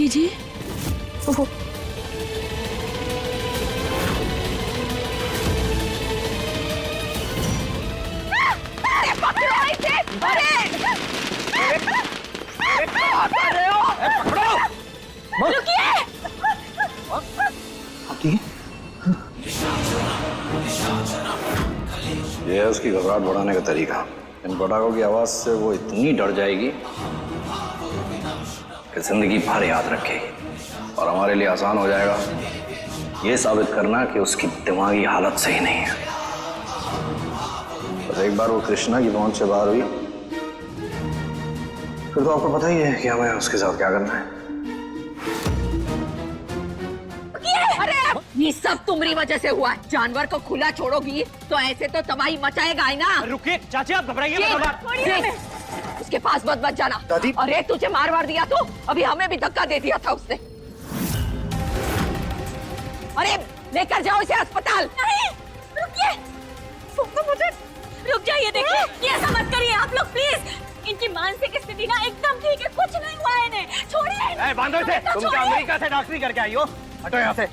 जानकी जी, वो ये है उसकी घबराहट बढ़ाने का तरीका। इन पटाखों की आवाज से वो इतनी डर जाएगी कि जिंदगी भर याद रखेगी और हमारे लिए आसान हो जाएगा ये साबित करना कि उसकी दिमागी हालत सही नहीं है। बस एक बार वो कृष्णा की पहुंच से बाहर हुई फिर तो आपको पता ही है कि हमें उसके साथ क्या करना है। अरे ये सब तुम्हारी वजह से हुआ है। जानवर को खुला छोड़ोगी तो ऐसे तो तबाही मचाएगा ही ना। रुकिए चाची, आप घबराइए। उसके पास मत जाना। दादी। अरे तुझे मार दिया तो अभी हमें भी धक्का दे दिया था उसने। अरे लेकर जाओ इसे अस्पताल। नहीं, रुकिए, मुझे रुक जाइए। देखिए ये ऐसा मत करिए आप लोग प्लीज। इनकी मानसिक स्थिति ना एकदम ठीक है, कुछ नहीं हुआ है इन्हें। छोड़िए। बांधो इसे। तुम क्या अमेरिका से डॉक्टरी करके आई हो? हटो यहाँ से।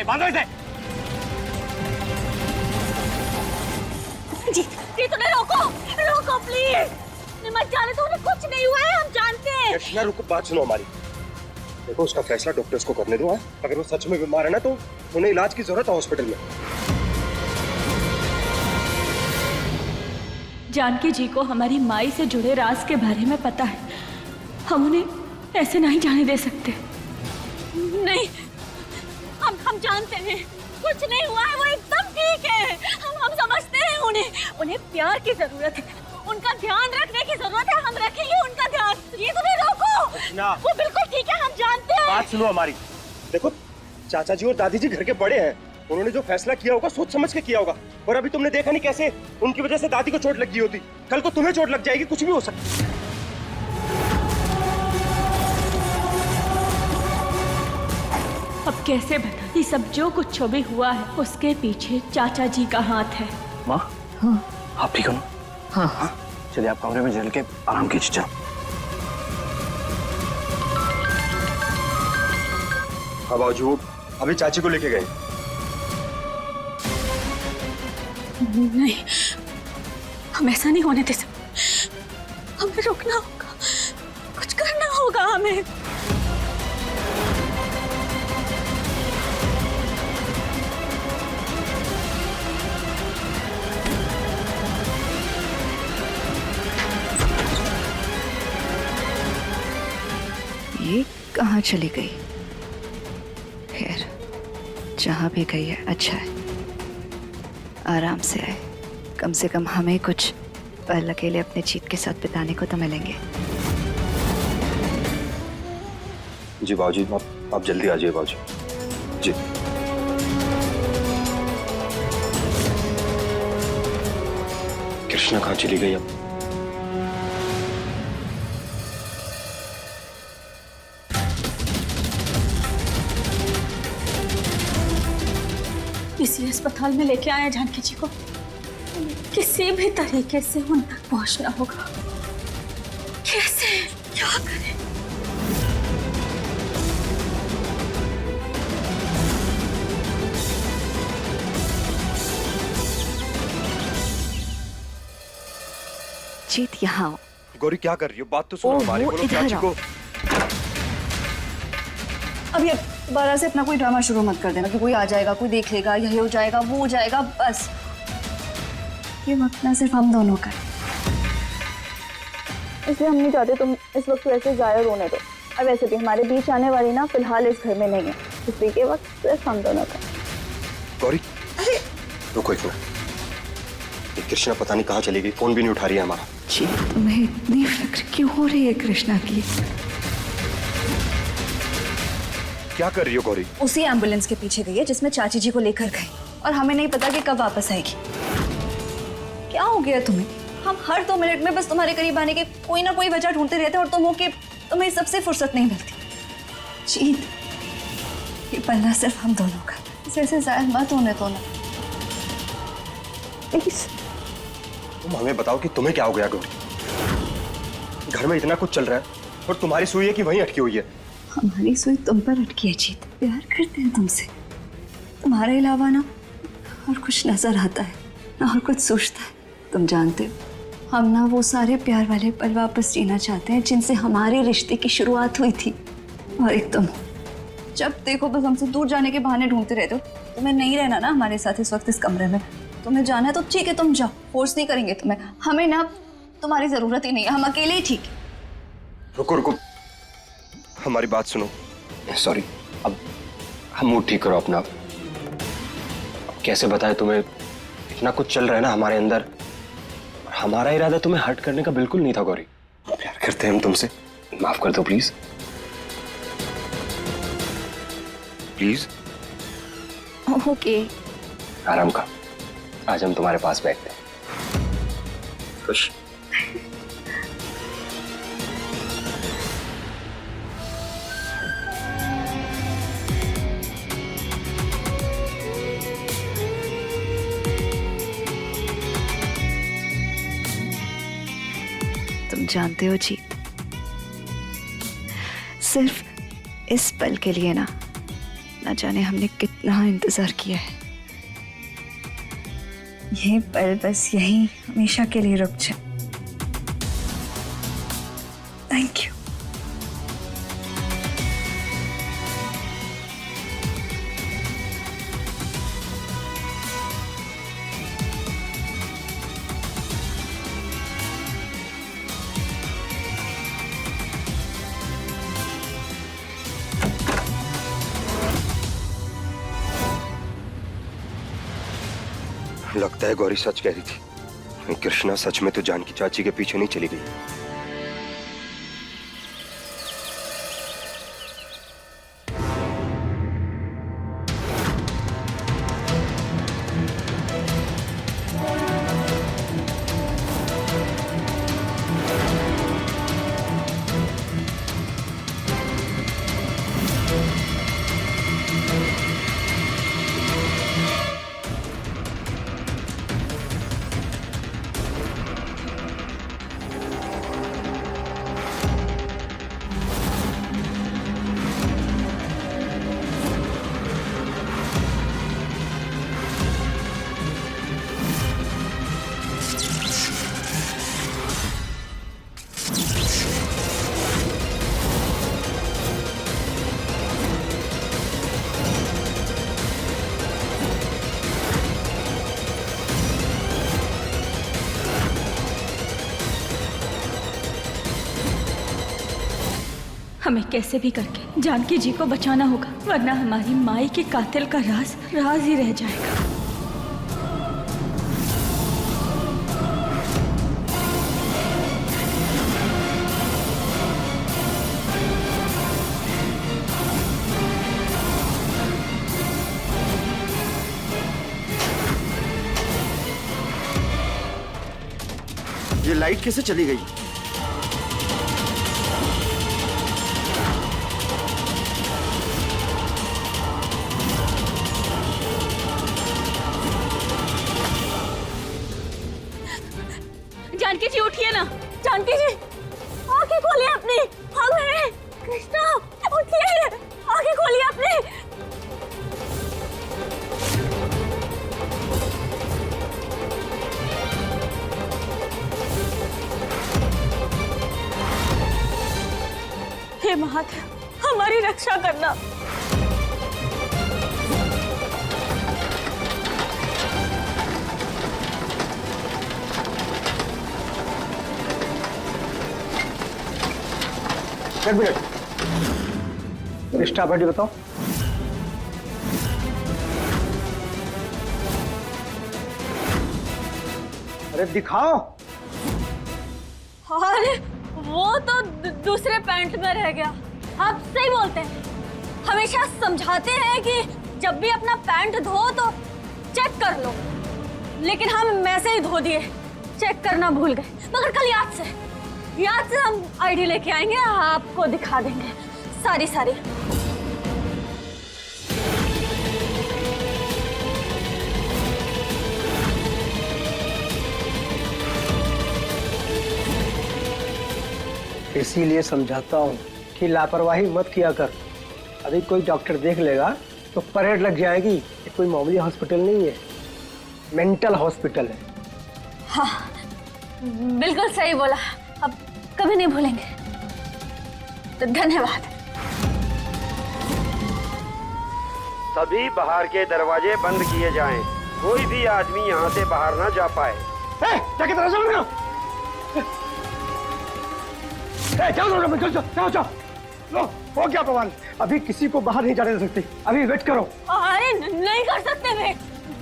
बांधो इसे। जी तुम्हें रोको प्लीज। मत जाने तो उन्हें कुछ नहीं हुआ है, हम जानते हैं। कृष्णा रुको, बात सुनो हमारी। देखो उसका फैसला डॉक्टर्स को करने दो। अगर वो सच में बीमार है ना तो उन्हें इलाज की जरूरत है हॉस्पिटल में। जानकी जी को हमारी माई से जुड़े राज के बारे में पता है। हम उन्हें ऐसे नहीं जाने दे सकते। नहीं, हम जानते हैं कुछ नहीं हुआ है, वो एकदम ठीक है। हम समझते हैं उन्हें प्यार की जरूरत है, उनका ध्यान रखने की जरूरत है। हम रखेंगे उनका ध्यान। ये तुम्हें रोको। वो बिल्कुल ठीक है, हम जानते हैं। बात सुनो हमारी। देखो चाचा जी और दादी जी घर के बड़े हैं, उन्होंने जो फैसला किया होगा सोच समझ के किया होगा। और अभी तुमने देखा नहीं कैसे उनकी वजह से दादी को चोट लगी होती, कल को तुम्हें चोट लग जाएगी, कुछ भी हो सकता है। अब कैसे बता, ये सब जो कुछ भी हुआ है उसके पीछे चाचा जी का हाथ है। माँ, आप ठीक हो ना? हाँ। चलिए आप कमरे में चल के आराम कीजिए। चलो। हाँ बाबूजी, अभी चाची को लेके गए। नहीं, हम ऐसा नहीं होने दे सकते। हमें रुकना होगा, कुछ करना होगा हमें। ये कहाँ चली गई? खैर जहाँ भी गई है अच्छा है, आराम से आए। कम से कम हमें कुछ पल अकेले अपने जीत के साथ बिताने को तो मिलेंगे। जी बाबूजी, आप जल्दी आ जाइए बाबूजी। जी कृष्णा कहाँ चली गई अब? इसी अस्पताल में लेके आए जानकी जी को। किसी भी तरीके से उन तक पहुंचना होगा। कैसे, क्या करें? जीत यहाँ आओ। गौरी क्या कर रही हो? बात तो सुनो हमारी। बोलो चाची को। अभी अब दोबारा से अपना कोई ड्रामा शुरू मत कर देना कि कोई आ जाएगा, कोई देख लेगा, यही हो जाएगा, वो हो जाएगा। बस ये वक्त ना सिर्फ हम दोनों का, इसलिए हम नहीं चाहते तुम इस वक्त वैसे जाया रोने दो। और वैसे भी हमारे बीच आने वाली ना फिलहाल इस घर में नहीं है, इसलिए के वक्त सिर्फ हम दोनों का। गौरी रुको एक मिनट। ये कृष्णा पता नहीं कहाँ चली गई, फोन भी नहीं उठा रही है हमारा। जी तुम्हें इतनी फिक्र क्यों हो रही है कृष्णा की? क्या कर रही हो गौरी? उसी एम्बुलेंस के पीछे गई है जिसमें चाची जी को लेकर गई, और हमें नहीं पता कि कब वापस आएगी। क्या हो गया तुम्हें? हम हर 2 मिनट में बस तुम्हारे करीब आने के कोई ना कोई वजह ढूंढते रहते और तुम हो कि तुम्हें सबसे फुर्सत नहीं मिलती। जीत, ये पन्ना सिर्फ हम दोनों का, इसे ऐसे जाहिर मत होने दो ना प्लीज। तुम हमें बताओ कि तुम्हें क्या हो गया गौरी? घर में इतना कुछ चल रहा है और तुम्हारी सुई है कि वहीं अटकी हुई है। हमारी सुई तुम पर अटकी है जीत। प्यार करते हैं तुमसे, तुम्हारे अलावा ना और कुछ नजर आता है ना और कुछ सोचता है। तुम जानते हो हम ना वो सारे प्यार वाले पल वापस जीना चाहते हैं जिनसे हमारे रिश्ते की शुरुआत हुई थी। और एक तुम, जब देखो बस हमसे दूर जाने के बहाने ढूंढते रहते हो। तुम्हें नहीं रहना ना हमारे साथ इस वक्त इस कमरे में। तुम्हें जाना है तो ठीक है, तुम जाओ, फोर्स नहीं करेंगे तुम्हें। हमें ना तुम्हारी जरूरत ही नहीं है, हम अकेले ही ठीक है। रुको रुको, हमारी बात सुनो। सॉरी, अब हम मूड ठीक करो अपना। अब कैसे बताए तुम्हें, इतना कुछ चल रहा है ना हमारे अंदर। और हमारा इरादा तुम्हें हर्ट करने का बिल्कुल नहीं था गौरी। प्यार करते हैं हम तुमसे, माफ कर दो प्लीज। प्लीज। ओके। आराम का, आज हम तुम्हारे पास बैठते हैं। खुश? तुम जानते हो जीत, सिर्फ इस पल के लिए ना जाने हमने कितना इंतजार किया है। ये पल बस यहीं हमेशा के लिए रुक जाए। Thank you. लगता है गौरी सच कह रही थी। कृष्णा सच में तो जानकी चाची के पीछे नहीं चली गई। हमें कैसे भी करके जानकी जी को बचाना होगा, वरना हमारी माई के कातिल का राज ही रह जाएगा। ये लाइट कैसे चली गई? जानकी जी उठिए ना, जानकी जी आंखें खोलिए अपनी। भाग रहे हैं कृष्णा, उठिए, आंखें खोलिए अपनी। हे महादेव, हमारी रक्षा करना। एक मिनट, स्टाफ आईडी बताओ। अरे दिखाओ। अरे वो तो दूसरे पैंट में रह गया। आप सही बोलते हैं, हमेशा समझाते हैं कि जब भी अपना पैंट धो तो चेक कर लो, लेकिन हम वैसे ही धो दिए, चेक करना भूल गए। मगर कल याद से हम आईडी लेके आएंगे, आपको दिखा देंगे सारी। इसीलिए समझाता हूँ, कि लापरवाही मत किया कर। अभी कोई डॉक्टर देख लेगा तो परेड लग जाएगी। ये कोई मामूली हॉस्पिटल नहीं है, मेंटल हॉस्पिटल है। हाँ बिल्कुल सही बोला, अब कभी नहीं भूलेंगे। तो धन्यवाद। सभी बाहर के दरवाजे बंद किए जाएं। कोई भी आदमी यहाँ से बाहर ना जा पाए। जाके दरवाजा बंद करो। जाओ जाओ जाओ। लो हो गया बवाल, अभी किसी को बाहर नहीं जाने दे सकती। अभी वेट करो। अरे नहीं कर सकते वेट,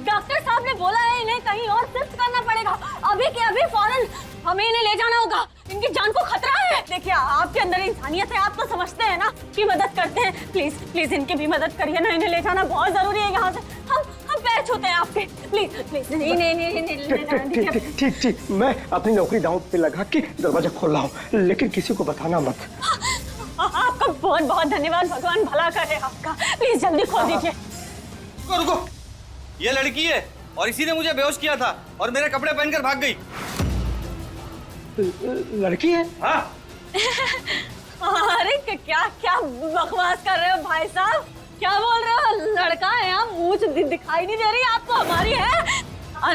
डॉक्टर साहब ने बोला है इन्हें कहीं और शिफ्ट करना पड़ेगा। अभी के अभी फौरन हमें इन्हें ले जाना होगा, इनकी जान को खतरा है। देखिए आपके अंदर इंसानियत है, आप तो समझते हैं ना कि मदद करते हैं। प्लीज प्लीज इनकी भी मदद करिए ना, इन्हें ले जाना बहुत जरूरी है यहाँ से। हम पैर छूते हैं आपके, प्लीज प्लीज। नहीं ठीक ठीक, मैं अपनी नौकरी दांव पे लगा के दरवाजा खोल रहा हूँ, लेकिन किसी को बताना मत। आपका बहुत बहुत धन्यवाद, भगवान भला करे आपका। प्लीज जल्दी खोल दीजिए। रुको रुको, ये लड़की है और इसी ने मुझे बेहोश किया था और मेरे कपड़े पहनकर भाग गई। लड़की है? हाँ। अरे क्या क्या बकवास कर रहे हो भाई साहब, क्या बोल रहे हो? लड़का है, हम मूंछ दिखाई नहीं दे रही आपको हमारी है?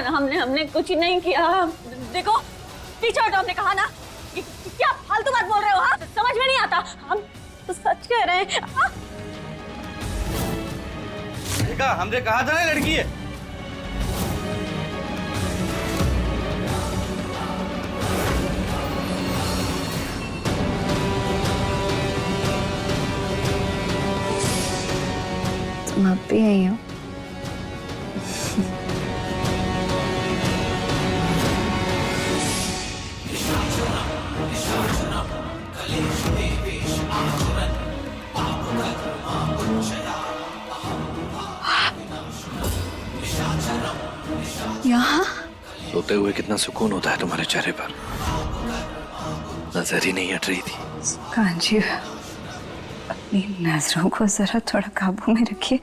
हमने कुछ नहीं किया। देखो पीछे हटो, हमने कहा ना। क्या फालतू बात बोल रहे हो? हाँ समझ में नहीं आता, हम तो सच कह रहे हैं। देखा, हमने कहा था ना लड़की है। तुम अब भी आई हो? यहाँ सोते हुए कितना सुकून होता है तुम्हारे चेहरे पर, नजर ही नहीं हट रही थी। कांजी, अपनी नजरों को जरा थोड़ा काबू में रखिए।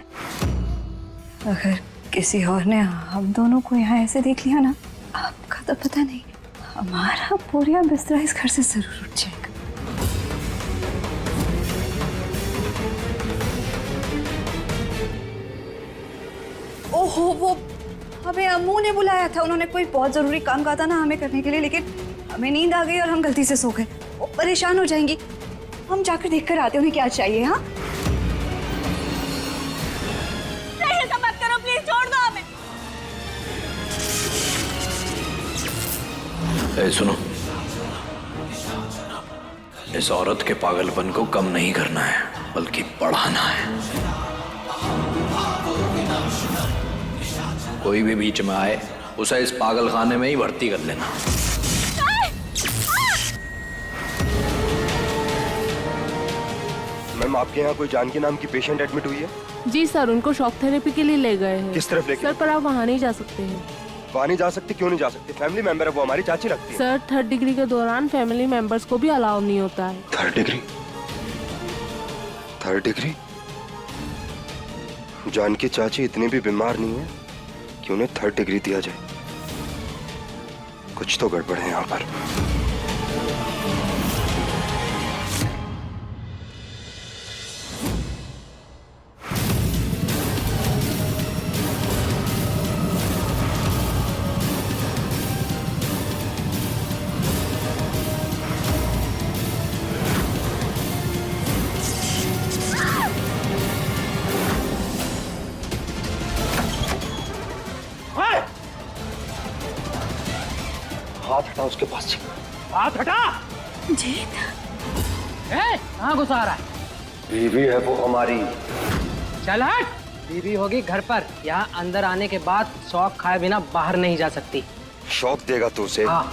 अगर किसी और ने हम दोनों को यहाँ ऐसे देख लिया ना, आपका तो पता नहीं, हमारा पूरा बिस्तरा इस घर से जरूर उठ जाएगा। ओहो, वो हमें अम्मू ने बुलाया था, उन्होंने कोई बहुत जरूरी काम कहा था ना हमें करने के लिए, लेकिन हमें नींद आ गई और हम गलती से सो गए। वो परेशान हो जाएंगी, हम जाकर देखकर आते हैं उन्हें क्या चाहिए। हाँ नहीं ऐसा मत करो, प्लीज छोड़ दो हमें। ए, सुनो, इस औरत के पागलपन को कम नहीं करना है बल्कि बढ़ाना है। कोई भी बीच में आए उसे इस पागल खाने में ही भर्ती कर लेना। मैम, आपके यहाँ कोई जानकी नाम की पेशेंट एडमिट हुई है? जी सर, उनको शॉक थेरेपी के लिए ले गए हैं। किस तरफ लेके? सर पर आप वहाँ नहीं जा सकते हैं। वहाँ नहीं जा सकते? क्यों नहीं जा सकते? फैमिली मेंबर है, वो हमारी चाची लगती है। सर 3rd डिग्री के दौरान फैमिली मेंबर्स को भी अलाउ नहीं होता है। 3rd degree? 3rd degree? Janaki चाची इतनी भी बीमार नहीं है कि उन्हें 3rd डिग्री दिया जाए। कुछ तो गड़बड़ है यहाँ पर। हाथ हटा उसके पास से। हाथ हटा। जीत, कहाँ घुसा रहा है? बीवी है वो हमारी। चल हट। बीवी होगी घर पर, यहाँ अंदर आने के बाद शौक खाए बिना बाहर नहीं जा सकती। शौक देगा तू उसे? हाँ।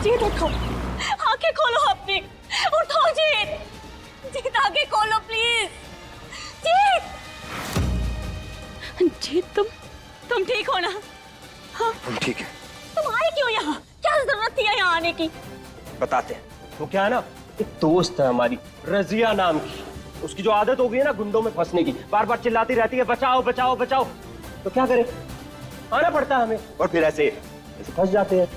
जीत उठो, आंखें खोलो अपनी, उठो जीत, जीत आंखें खोलो प्लीज, जीत। जीत तुम ठीक हो ना? हाँ हम ठीक है। तुम आए क्यों यहाँ? क्या जरूरत थी यहाँ आने की? बताते हैं। वो क्या है ना, एक दोस्त है हमारी रजिया नाम की, उसकी जो आदत हो गई है ना गुंडों में फंसने की, बार बार चिल्लाती रहती है बचाओ बचाओ बचाओ, तो क्या करें, आना पड़ता है हमें, और फिर ऐसे फंस जाते हैं।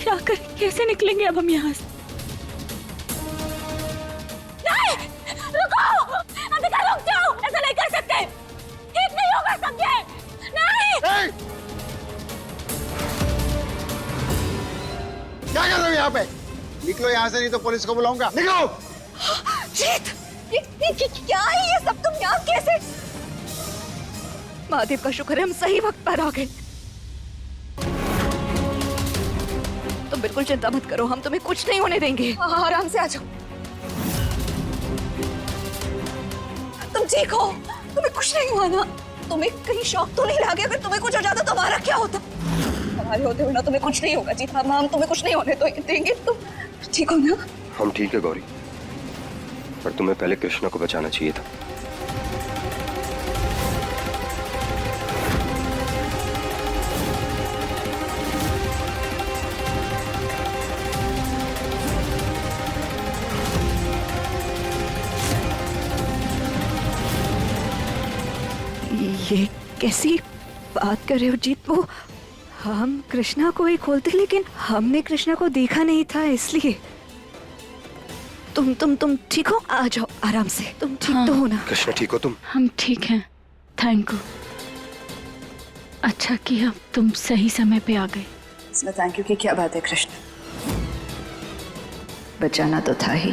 क्या करें, कैसे निकलेंगे अब हम यहाँ से? नहीं, रुको, अंबिका रुक जाओ, ऐसा नहीं कर सकते, ठीक नहीं होगा सब ये, नहीं। क्या कर रहे हो यहाँ पे? निकलो यहाँ से, नहीं तो पुलिस को बुलाऊंगा। निकलो। जीत, ये क्या है ये सब? तुम यहाँ कैसे? महादेव का शुक्र है हम सही वक्त पर आ गए। तुम बिल्कुल चिंता मत करो, हम तुम्हें कुछ नहीं होने देंगे। आराम से आ जाओ। तुम ठीक हो? तुम्हें कुछ नहीं हुआ ना? तुम्हें कहीं शौक तो नहीं लगा? अगर तुम्हें कुछ हो जाता तो हमारा क्या होता? हमारे होते हुए ना तुम्हें कुछ नहीं होगा जीत, हम तुम्हें कुछ नहीं होने तो देंगे। तुम ठीक हो ना? हम ठीक है गौरी, पर तुम्हें पहले कृष्णा को बचाना चाहिए था। ये कैसी बात कर रहे हो जीत? वो हम कृष्णा को ही खोलते, लेकिन हमने कृष्णा को देखा नहीं था, इसलिए। तुम ठीक हो? आ जाओ आराम से। तुम ठीक तो हो ना? कृष्णा ठीक हो तुम? हम ठीक हैं, थैंक यू। अच्छा किया तुम सही समय पे आ गए। इसमें थैंक यू की क्या बात है कृष्ण? बचाना तो था ही।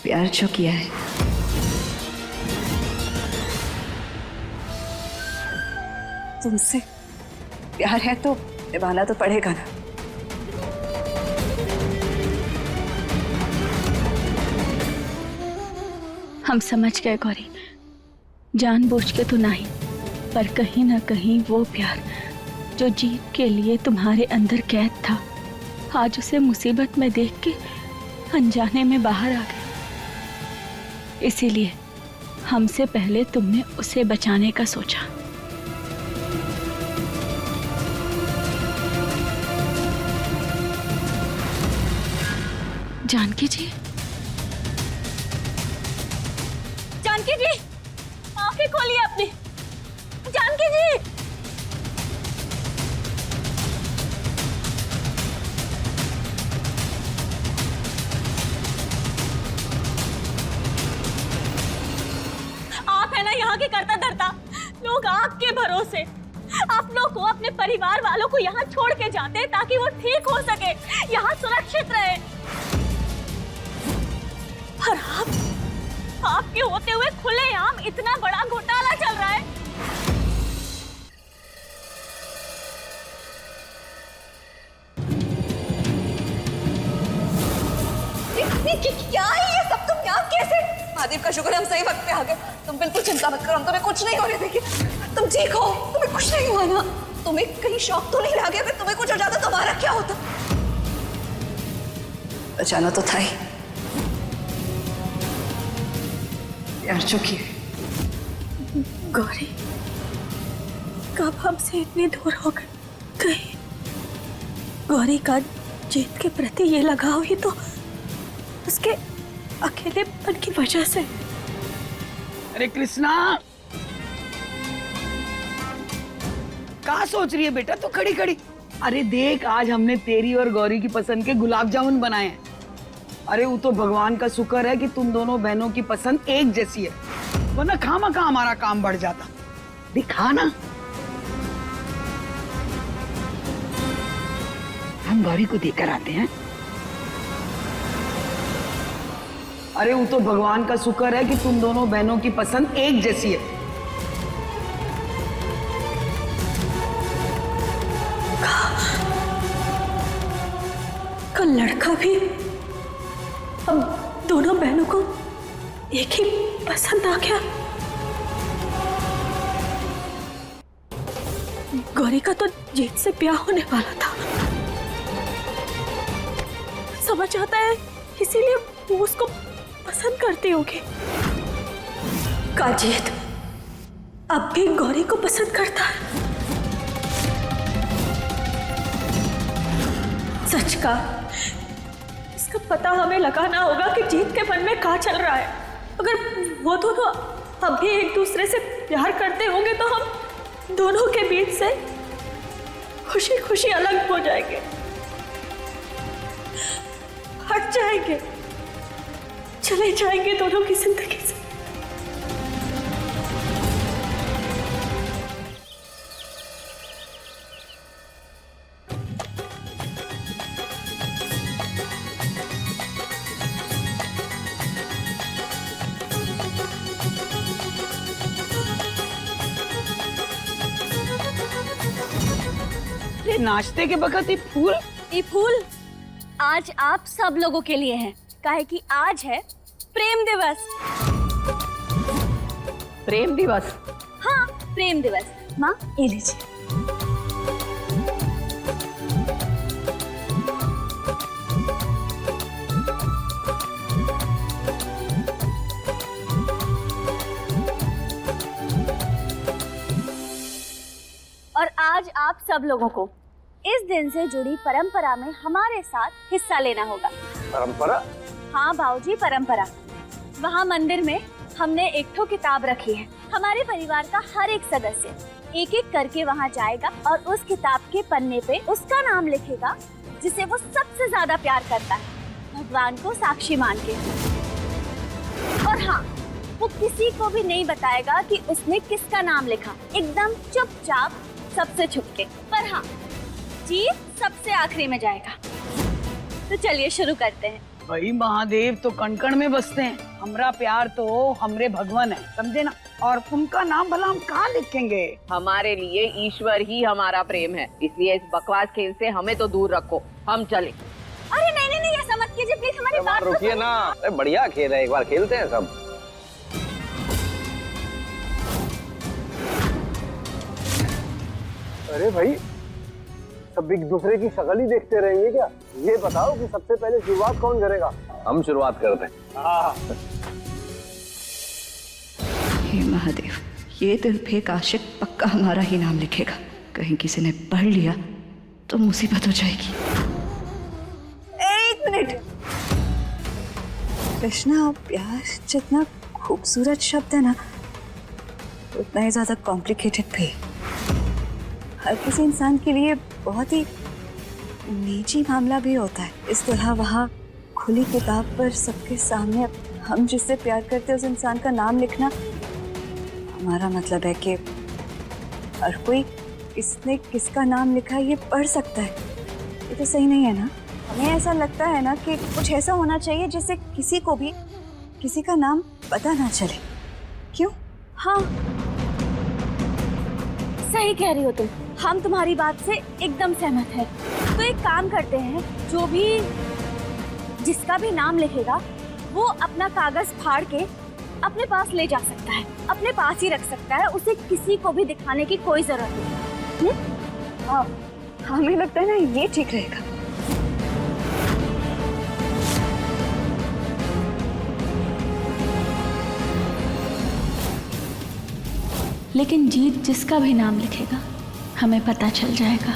प्यार जो किया है, तुमसे प्यार है तो निभाना तो पड़ेगा ना। हम समझ गए गौरी, जानबूझ के तो नहीं, पर कहीं ना कहीं वो प्यार जो जीत के लिए तुम्हारे अंदर कैद था, आज उसे मुसीबत में देख के अनजाने में बाहर आ गए। इसीलिए हमसे पहले तुमने उसे बचाने का सोचा। जानकी जी, जानकी जी, आंखें खोलिए अपनी। जानकी जी, आप है ना यहाँ के करता धरता लोग, आपके भरोसे आप लोग को, अपने परिवार वालों को यहाँ छोड़ के जाते हैं ताकि वो ठीक हो सके, यहाँ सुरक्षित रहे। और आपके होते हुए खुलेआम इतना बड़ा घोटाला चल रहा है। क्या है ये सब? तुम यहाँ कैसे? महादेव का शुक्र हम सही वक्त पे आ गए। तुम बिल्कुल चिंता मत करो, हम तुम्हें कुछ नहीं होने देंगे। तुम ठीक हो? तुम्हें कुछ नहीं हुआ ना? तुम्हें कहीं शौक तो नहीं लगा? अगर तुम्हें कुछ हो जाता तो हमारा क्या होता? बचाना तो था ही। प्यार चुकी है। गौरी कब हमसे इतनी दूर हो गई? कहीं गौरी का जीत के प्रति ये लगाव ही तो अकेलेपन की वजह से। अरे कृष्णा, क्या सोच रही है बेटा तू खड़ी खड़ी? अरे देख, आज हमने तेरी और गौरी की पसंद के गुलाब जामुन बनाए हैं। अरे वो तो भगवान का शुक्र है कि तुम दोनों बहनों की पसंद एक जैसी है, वरना खामखा हमारा काम बढ़ जाता। दिखा ना, हम गौरी को देकर आते हैं। अरे वो तो भगवान का शुक्र है कि तुम दोनों बहनों की पसंद एक जैसी है। का लड़का भी हम दोनों बहनों को एक ही पसंद आ गया। गौरी का तो जीत से ब्याह होने वाला था, समझ आता है, इसीलिए वो उसको पसंद करती होगी। का जीत अब भी गौरी को पसंद करता है। सच का इसका पता हमें लगाना होगा कि जीत के मन में क्या चल रहा है। अगर वो दोनों अब भी एक दूसरे से प्यार करते होंगे तो हम दोनों के बीच से खुशी खुशी अलग हो जाएंगे, हट जाएंगे, चले जाएंगे दोनों की जिंदगी से। नाश्ते के वक्त ये फूल आज आप सब लोगों के लिए है, काहे कि आज है प्रेम दिवस। प्रेम दिवस? हाँ, प्रेम दिवस। माँ, ये लीजिए। और आज आप सब लोगों को इस दिन से जुड़ी परंपरा में हमारे साथ हिस्सा लेना होगा। परंपरा? हाँ बाबूजी, परंपरा। वहाँ मंदिर में हमने एक ठो किताब रखी है। हमारे परिवार का हर एक सदस्य एक एक करके वहाँ जाएगा और उस किताब के पन्ने पे उसका नाम लिखेगा जिसे वो सबसे ज्यादा प्यार करता है, भगवान को साक्षी मान के। और हाँ, वो किसी को भी नहीं बताएगा कि उसने किसका नाम लिखा, एकदम चुपचाप, सबसे छुपके। पर हाँ, जीत सबसे आखिरी में जाएगा। तो चलिए शुरू करते हैं। भाई महादेव तो कण-कण में बसते हैं, हमरा प्यार तो हमरे भगवान है, समझे ना? और उनका नाम भला हम कहाँ लिखेंगे? हमारे लिए ईश्वर ही हमारा प्रेम है, इसलिए इस बकवास खेल से हमें तो दूर रखो। हम चले। अरे नहीं नहीं, ऐसा मत कीजिए प्लीज, हमारी बात तो रुकिए ना। अरे बढ़िया खेल है, एक बार खेलते हैं सब। अरे भाई, सब एक दूसरे की शक्ल ही देखते रहेंगे क्या? ये बताओ कि सबसे पहले शुरुआत कौन करेगा? हम शुरुआत करते हैं। हे महादेव, ये दिल फेंक आशिक पक्का हमारा ही नाम लिखेगा। कहीं किसी ने पढ़ लिया तो मुसीबत हो जाएगी। एक मिनट। कृष्णा, प्यार जितना खूबसूरत शब्द है ना, उतना ही ज्यादा कॉम्प्लिकेटेड भी। हर किसी इंसान के लिए बहुत ही निजी मामला भी होता है। इस तरह वहाँ खुली किताब पर सबके सामने हम जिससे प्यार करते हैं उस इंसान का नाम लिखना, हमारा मतलब है कि हर कोई किसने किसका नाम लिखा ये पढ़ सकता है। ये तो सही नहीं है ना? हमें ऐसा लगता है ना कि कुछ ऐसा होना चाहिए जिससे किसी को भी किसी का नाम पता ना चले। क्यों? हाँ, सही कह रही हो तुम, हम तुम्हारी बात से एकदम सहमत हैं। तो एक काम करते हैं, जो भी जिसका भी नाम लिखेगा वो अपना कागज फाड़ के अपने पास ले जा सकता है, अपने पास ही रख सकता है, उसे किसी को भी दिखाने की कोई जरूरत नहीं। हाँ, हमें लगता है ना ये ठीक रहेगा। लेकिन जीत जिसका भी नाम लिखेगा हमें पता चल जाएगा।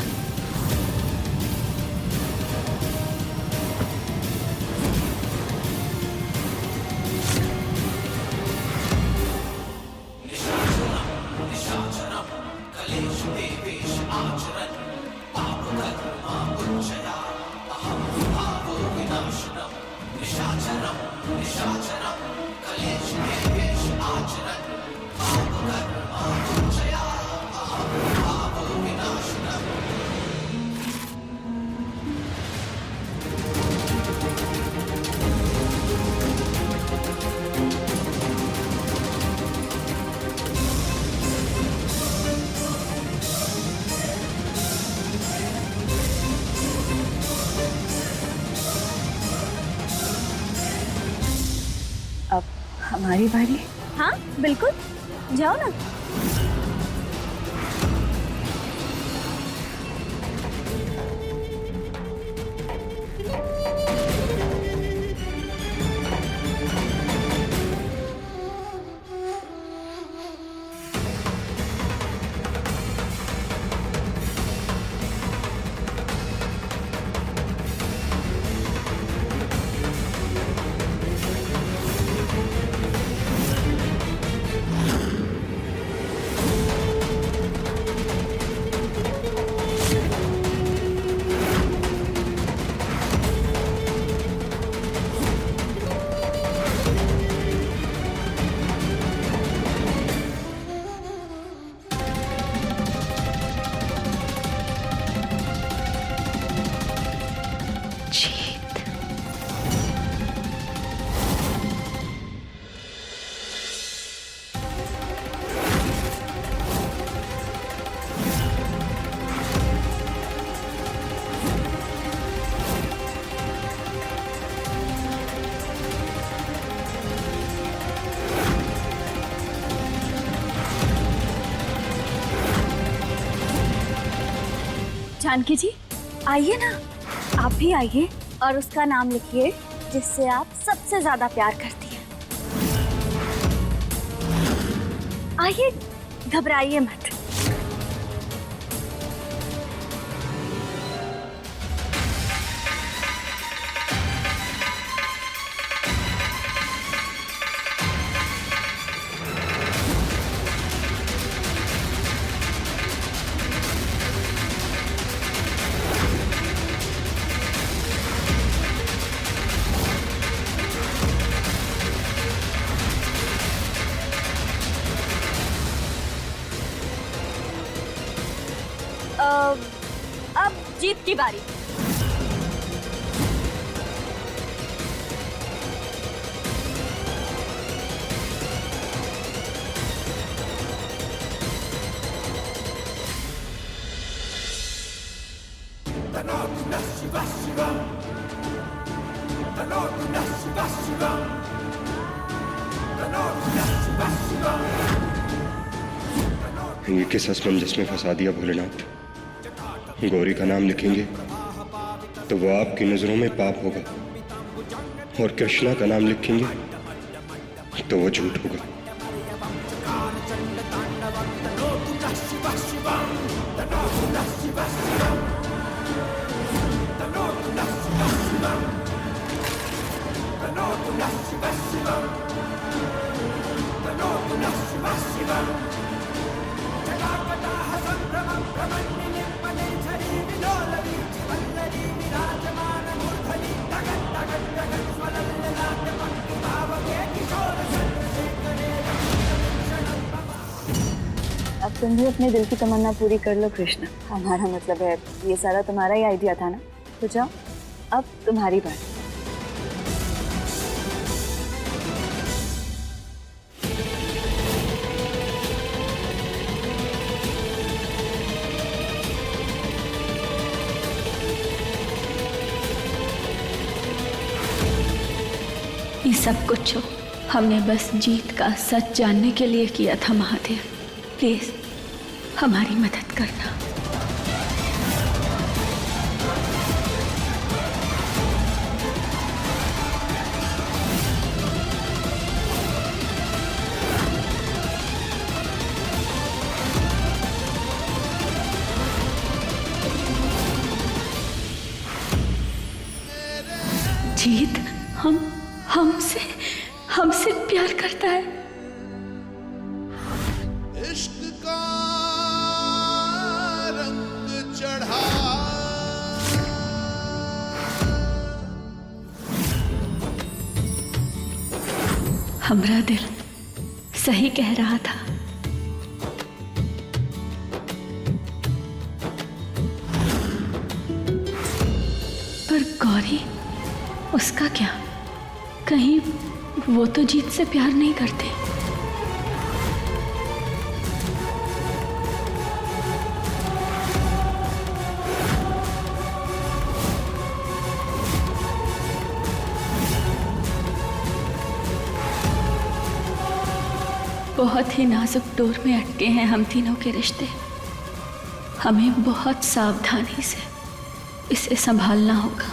अब हमारी बारी। हाँ बिल्कुल, जाओ ना। जानकी जी आइए ना, आप भी आइए और उसका नाम लिखिए जिससे आप सबसे ज्यादा प्यार करती हैं। आइए, घबराइए मत। अब जीत की बारी। ये किस असमंजस में फंसा दिया भोलेनाथ। गौरी का नाम लिखेंगे तो वो आपकी नजरों में पाप होगा, और कृष्णा का नाम लिखेंगे तो वो झूठ होगा। अब तुम भी अपने दिल की तमन्ना पूरी कर लो कृष्ण। हमारा मतलब है ये सारा तुम्हारा ही आइडिया था ना, तो जाओ अब तुम्हारी बारी। ये सब कुछ हमने बस जीत का सच जानने के लिए किया था महादेव। प्लीज हमारी मदद करना। जीत हमसे प्यार करता है। इश्क का रंग चढ़ा हमारा दिल सही कह रहा था। पर गौरी, उसका क्या? कहीं वो तो जीत से प्यार नहीं करते। बहुत ही नाजुक डोर में अटके हैं हम तीनों के रिश्ते। हमें बहुत सावधानी से इसे संभालना होगा।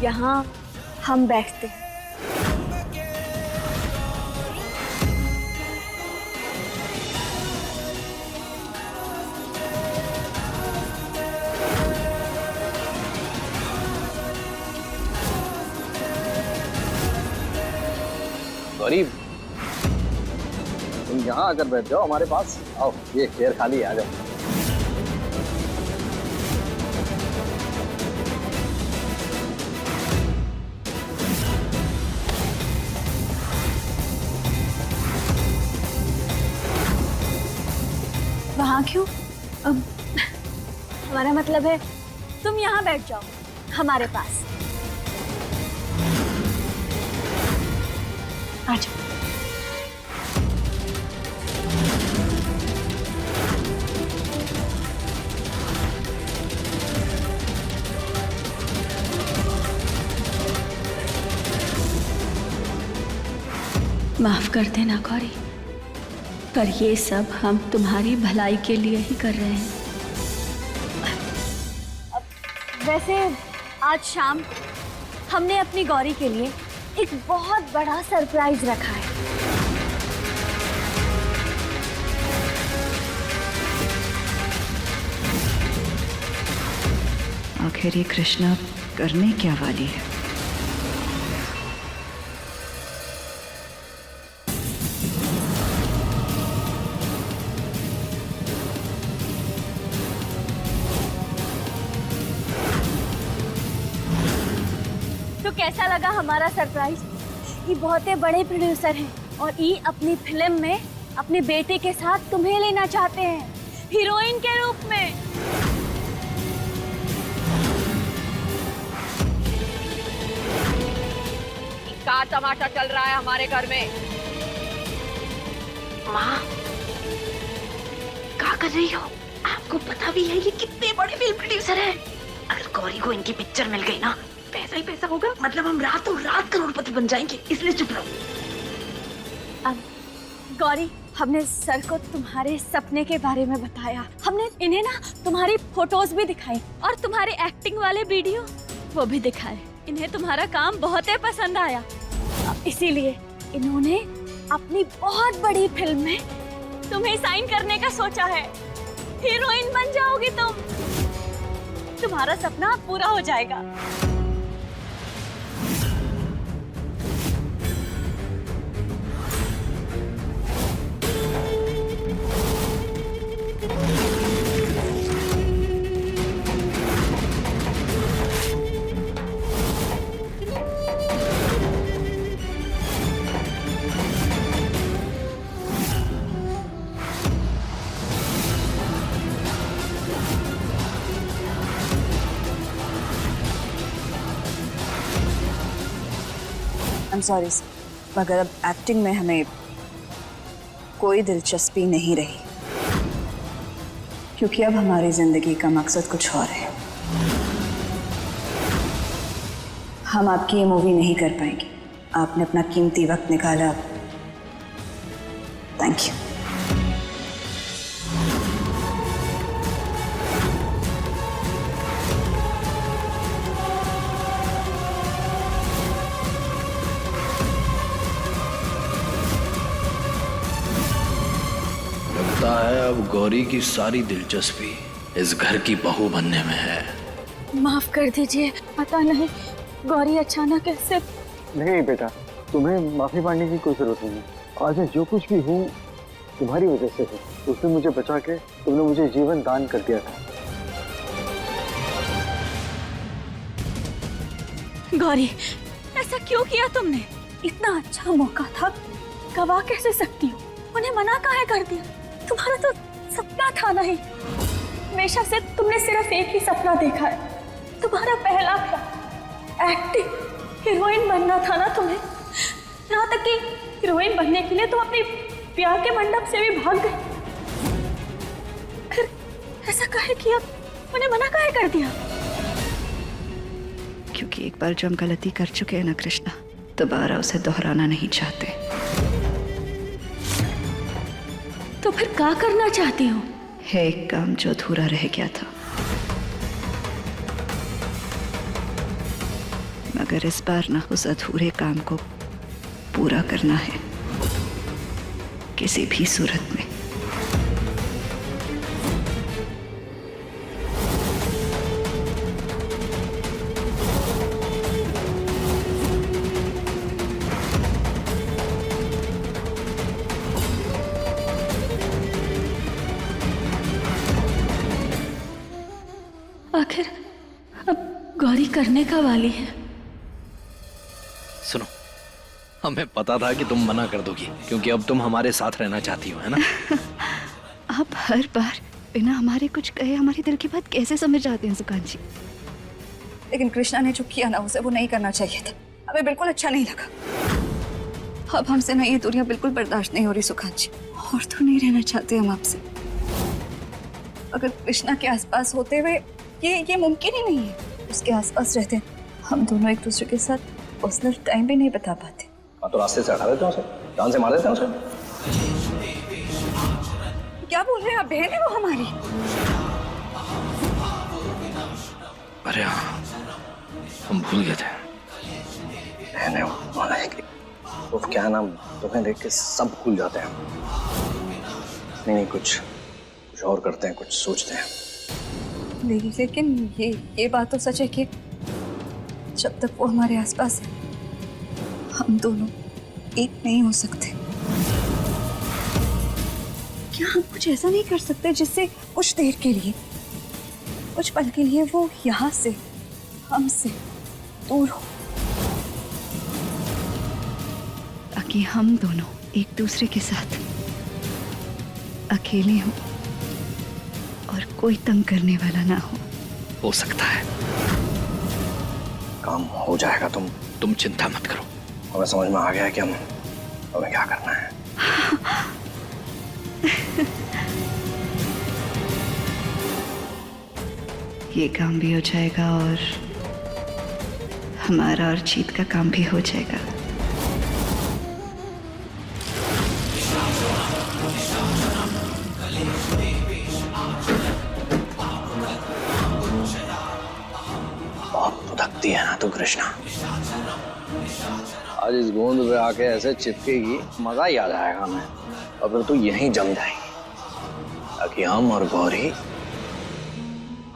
यहाँ हम बैठते हैं। गौरी, तुम यहाँ आकर बैठ जाओ हमारे पास। आओ, ये चेयर खाली है, आ जाओ। वहाँ क्यों? अब हमारा मतलब है तुम यहाँ बैठ जाओ हमारे पास। आ जाओ। माफ कर देना गौरी, पर ये सब हम तुम्हारी भलाई के लिए ही कर रहे हैं। वैसे आज शाम हमने अपनी गौरी के लिए एक बहुत बड़ा सरप्राइज रखा है। आखिर ये कृष्णा करने क्या वाली है? तो कैसा लगा हमारा सरप्राइज? ये बहुत बड़े प्रोड्यूसर हैं और ये अपनी फिल्म में अपने बेटे के साथ तुम्हें लेना चाहते हैं हीरोइन के रूप में। क्या तमाशा चल रहा है हमारे घर में? माँ, क्या कर रही हो? आपको पता भी है ये कितने बड़े फिल्म प्रोड्यूसर हैं। अगर गौरी को इनकी पिक्चर मिल गई ना, पैसा ही पैसा होगा। मतलब हम रातों रात करोड़पति बन जाएंगे, इसलिए चुप रहो। अब गौरी, हमने सर को तुम्हारे सपने के बारे में बताया। हमने इन्हें ना तुम्हारी फोटोज भी दिखाई और तुम्हारे एक्टिंग वाले वीडियो वो भी दिखाए। इन्हें तुम्हारा काम बहुत ही पसंद आया, इसीलिए इन्होंने अपनी बहुत बड़ी फिल्म में तुम्हें साइन करने का सोचा है। हीरोइन बन जाओगी तुम, तुम्हारा सपना पूरा हो जाएगा। I'm sorry sir, मगर अब एक्टिंग में हमें कोई दिलचस्पी नहीं रही, क्योंकि अब हमारी जिंदगी का मकसद कुछ और है। हम आपकी ये मूवी नहीं कर पाएंगे। आपने अपना कीमती वक्त निकाला, थैंक यू। लगता है अब गौरी की सारी दिलचस्पी इस घर की बहू बनने में है। माफ कर दीजिए, पता नहीं गौरी अचानक ऐसे। नहीं बेटा, तुम्हें माफी मांगने की कोई जरूरत नहीं है। आज मैं जो कुछ भी हूँ तुम्हारी वजह से हूँ। उसने मुझे बचा के तुमने मुझे जीवन दान कर दिया था। गौरी, ऐसा क्यों किया तुमने? इतना अच्छा मौका था, गवा कैसे सकती हो? उन्हें मना काहे कर दिया? तुम्हारा तो सपना था नहीं। हमेशा से तुमने सिर्फ एक ही सपना देखा है, तुम्हारा पहला प्यार एक्टिंग, हीरोइन बनना था ना तुम्हें। यहाँ तक कि हीरोइन बनने के लिए तुम अपने प्यार के मंडप से भी भाग गए। फिर ऐसा काहे किया? उन्हें मना काहे कर दिया? क्योंकि एक बार जो हम गलती कर चुके हैं ना कृष्णा, दोबारा उसे दोहराना नहीं चाहते। तो फिर क्या करना चाहती हो? है एक काम जो अधूरा रह गया था, मगर इस बार ना उस अधूरे काम को पूरा करना है किसी भी सूरत में। आखिर अब गौरी करने का वाली है। सुनो, हमें पता था कि तुम मना कर दोगी, क्योंकि अब तुम हमारे साथ रहना चाहती हो, है ना? आप हर बार बिना हमारे कुछ कहे हमारी दिल की बात कैसे समझ जाते हैं सुकांत जी? लेकिन कृष्णा ने जो किया ना, उसे वो नहीं करना चाहिए था। हमें बिल्कुल अच्छा नहीं लगा। अब हमसे ना ये दूरियां बिल्कुल बर्दाश्त नहीं हो रही सुकांत जी। और तो नहीं रहना चाहते हम आपसे। अगर कृष्णा के आसपास होते हुए ये मुमकिन ही नहीं है। उसके आसपास रहते हम दोनों एक दूसरे के साथ पर्सनल टाइम भी नहीं बता पाते। तो रास्ते से हटा देते हैं उसे, जान से मार देते हैं उसे। क्या बोल रहे हैं आप? बहन है वो हमारी। अरे हाँ, हम भूल गए थे। बहन है वो क्या नाम, तुम्हें देख के सब भूल जाते हैं। नहीं, कुछ और करते हैं, कुछ सोचते हैं। लेकिन ये बात तो सच है कि जब तक वो हमारे आसपास है, हम दोनों एक नहीं हो सकते। क्या हम कुछ ऐसा नहीं कर सकते जिससे कुछ देर के लिए, कुछ पल के लिए वो यहाँ से हमसे दूर हो, ताकि हम दोनों एक दूसरे के साथ अकेले हों और कोई तंग करने वाला ना हो सकता है। काम हो जाएगा, तुम चिंता मत करो। हमें समझ में आ गया है कि हमें क्या करना है। ये काम भी हो जाएगा और हमारा और जीत का काम भी हो जाएगा। है ना तू कृष्णा, आज इस गोंद पे आके ऐसे चिपकेगी, मजा ही आ जाएगा हमें। और फिर तू यहीं जम जाएगी, ताकि हम और गौरी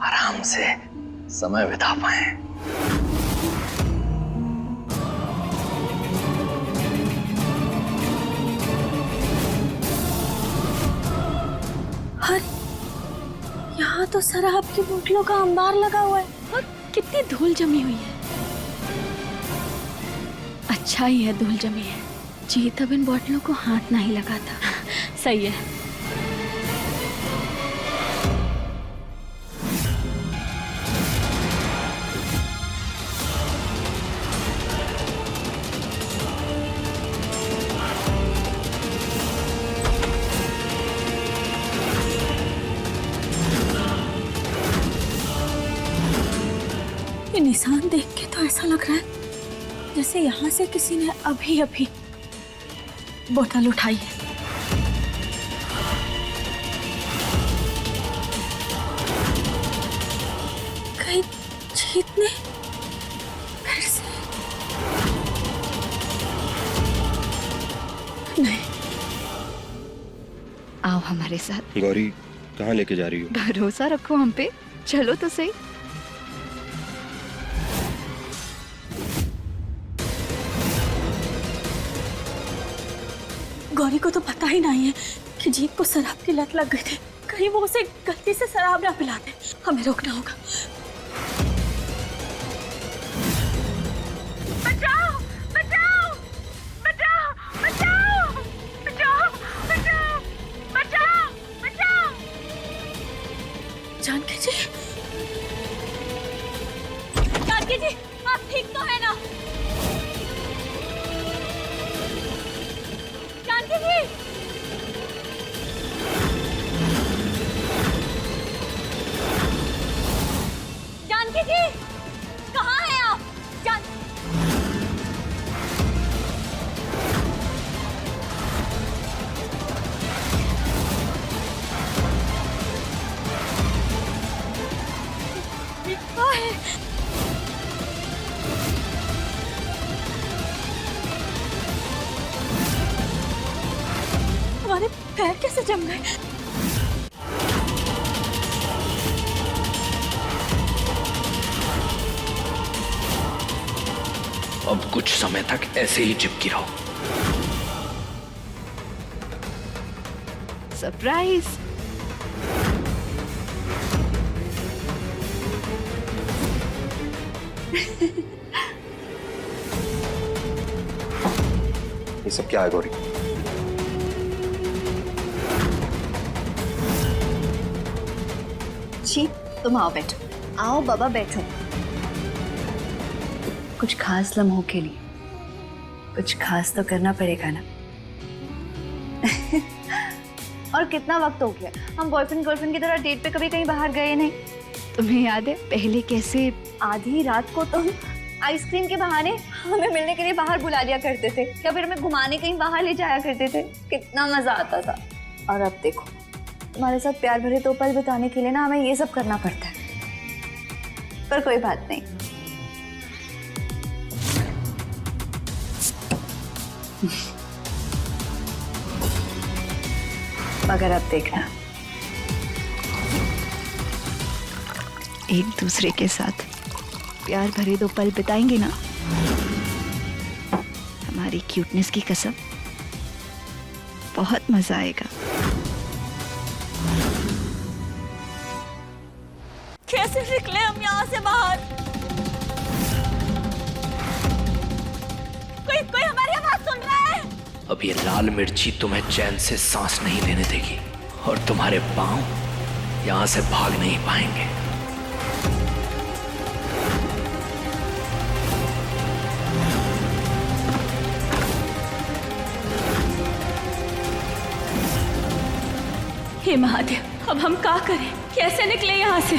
आराम से समय बिता पाए। यहाँ तो शराब की बोतलों का अंबार लगा हुआ है और कितनी धूल जमी हुई है। अच्छा ही है धूल जमी है, जीत अब इन बोतलों को हाथ नहीं लगाता। सही है। ये निशान देख के तो ऐसा लग रहा है जैसे यहाँ से किसी ने अभी अभी बोतल उठाई है। कहीं जीत ने फिर से? नहीं। आओ हमारे साथ। गौरी कहाँ लेके जा रही हो? भरोसा रखो हम पे, चलो तो सही। गौरी को तो पता ही नहीं है कि जीत को शराब की लत लग गई थी। कहीं वो उसे गलती से शराब ना पिला दे। हमें रोकना होगा। बचाओ बचाओ बचाओ बचाओ बचाओ बचाओ बचाओ बचाओ। जानकी जी, जानकी जी, आप ठीक तो है ना? जानकी जी, जानकी जी, कहाँ हैं आप? कहाँ है? हमारे पैर कैसे जम गए? अब कुछ समय तक ऐसे ही चिपकी रहो। सरप्राइज। ये सब क्या है गौरी? जी, तुम आओ बैठो। आओ बाबा बैठो। कुछ खास लम्हों के लिए कुछ खास तो करना पड़ेगा ना। और कितना वक्त हो गया, हम बॉयफ्रेंड गर्लफ्रेंड की तरह डेट पे कभी कहीं बाहर गए नहीं। तुम्हें याद है पहले कैसे आधी रात को तुम आइसक्रीम के बहाने हमें मिलने के लिए बाहर बुला लिया करते थे, या फिर हमें घुमाने कहीं बाहर ले जाया करते थे। कितना मजा आता था। और अब देखो, तुम्हारे साथ प्यार भरे 2 पल बिताने के लिए ना हमें ये सब करना पड़ता है। पर कोई बात नहीं। मगर अब देखना, एक दूसरे के साथ प्यार भरे 2 पल बिताएंगे ना, हमारी क्यूटनेस की कसम, बहुत मजा आएगा। कैसे निकले हम यहाँ से बाहर? कोई हमारी आवाज सुन रहा है? अब ये लाल मिर्ची तुम्हें चैन से सांस नहीं लेने देगी और तुम्हारे पांव यहां से भाग नहीं पाएंगे। हे महादेव, अब हम क्या करें? कैसे निकले यहाँ से?